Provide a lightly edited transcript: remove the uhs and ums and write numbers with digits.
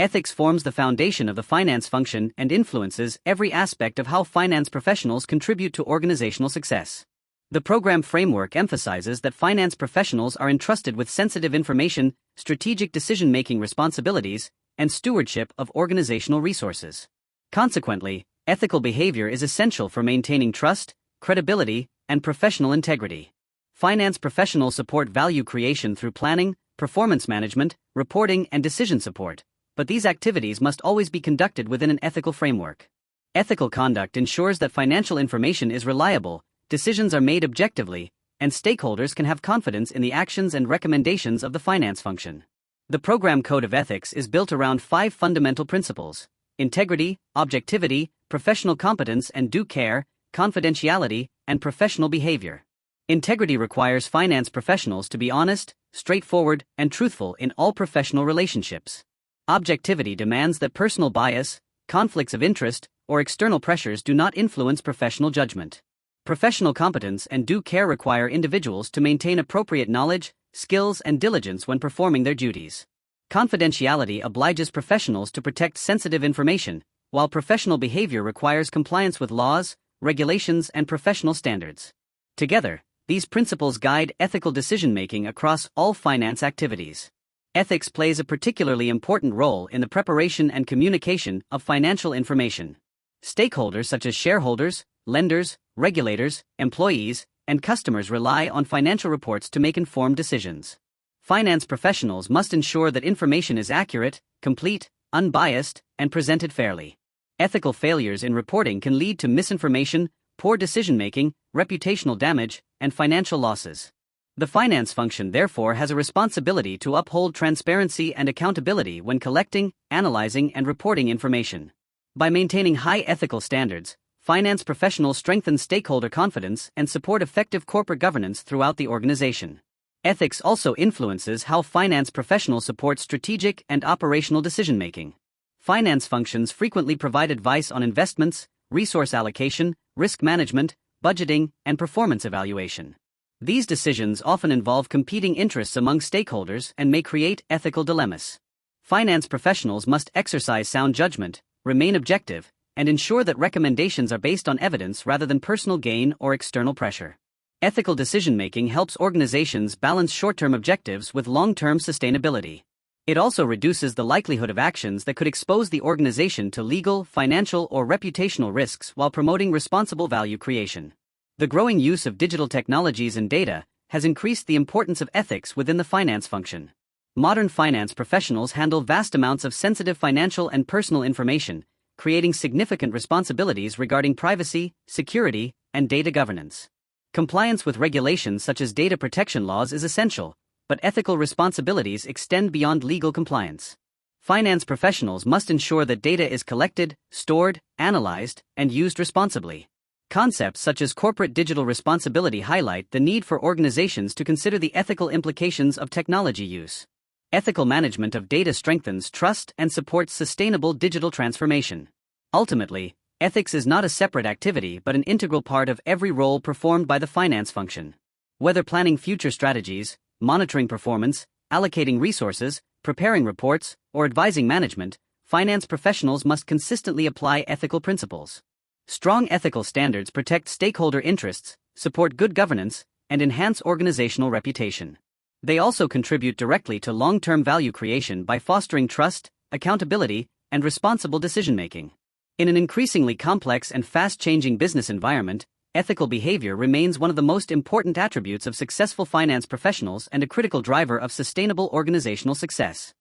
Ethics forms the foundation of the finance function and influences every aspect of how finance professionals contribute to organizational success. The program framework emphasizes that finance professionals are entrusted with sensitive information, strategic decision-making responsibilities, and stewardship of organizational resources. Consequently, ethical behavior is essential for maintaining trust, credibility, and professional integrity. Finance professionals support value creation through planning, performance management, reporting, and decision support, but these activities must always be conducted within an ethical framework. Ethical conduct ensures that financial information is reliable, decisions are made objectively, and stakeholders can have confidence in the actions and recommendations of the finance function. The program code of ethics is built around 5 fundamental principles: integrity, objectivity, professional competence and due care, confidentiality, and professional behavior. Integrity requires finance professionals to be honest, straightforward, and truthful in all professional relationships. Objectivity demands that personal bias, conflicts of interest, or external pressures do not influence professional judgment. Professional competence and due care require individuals to maintain appropriate knowledge, skills, and diligence when performing their duties. Confidentiality obliges professionals to protect sensitive information, while professional behavior requires compliance with laws, regulations, and professional standards. Together, these principles guide ethical decision-making across all finance activities. Ethics plays a particularly important role in the preparation and communication of financial information. Stakeholders such as shareholders, lenders, regulators, employees, and customers rely on financial reports to make informed decisions. Finance professionals must ensure that information is accurate, complete, unbiased, and presented fairly. Ethical failures in reporting can lead to misinformation, poor decision-making, reputational damage, and financial losses. The finance function therefore has a responsibility to uphold transparency and accountability when collecting, analyzing, and reporting information. By maintaining high ethical standards, finance professionals strengthen stakeholder confidence and support effective corporate governance throughout the organization. Ethics also influences how finance professionals support strategic and operational decision-making. Finance functions frequently provide advice on investments, resource allocation, risk management, budgeting, and performance evaluation. These decisions often involve competing interests among stakeholders and may create ethical dilemmas. Finance professionals must exercise sound judgment, remain objective, and ensure that recommendations are based on evidence rather than personal gain or external pressure. Ethical decision-making helps organizations balance short-term objectives with long-term sustainability. It also reduces the likelihood of actions that could expose the organization to legal, financial, or reputational risks while promoting responsible value creation. The growing use of digital technologies and data has increased the importance of ethics within the finance function. Modern finance professionals handle vast amounts of sensitive financial and personal information, creating significant responsibilities regarding privacy, security, and data governance. Compliance with regulations such as data protection laws is essential, but ethical responsibilities extend beyond legal compliance. Finance professionals must ensure that data is collected, stored, analyzed, and used responsibly. Concepts such as corporate digital responsibility highlight the need for organizations to consider the ethical implications of technology use. Ethical management of data strengthens trust and supports sustainable digital transformation. Ultimately, ethics is not a separate activity but an integral part of every role performed by the finance function. Whether planning future strategies, monitoring performance, allocating resources, preparing reports, or advising management, finance professionals must consistently apply ethical principles. Strong ethical standards protect stakeholder interests, support good governance, and enhance organizational reputation. They also contribute directly to long-term value creation by fostering trust, accountability, and responsible decision-making. In an increasingly complex and fast-changing business environment, ethical behavior remains one of the most important attributes of successful finance professionals and a critical driver of sustainable organizational success.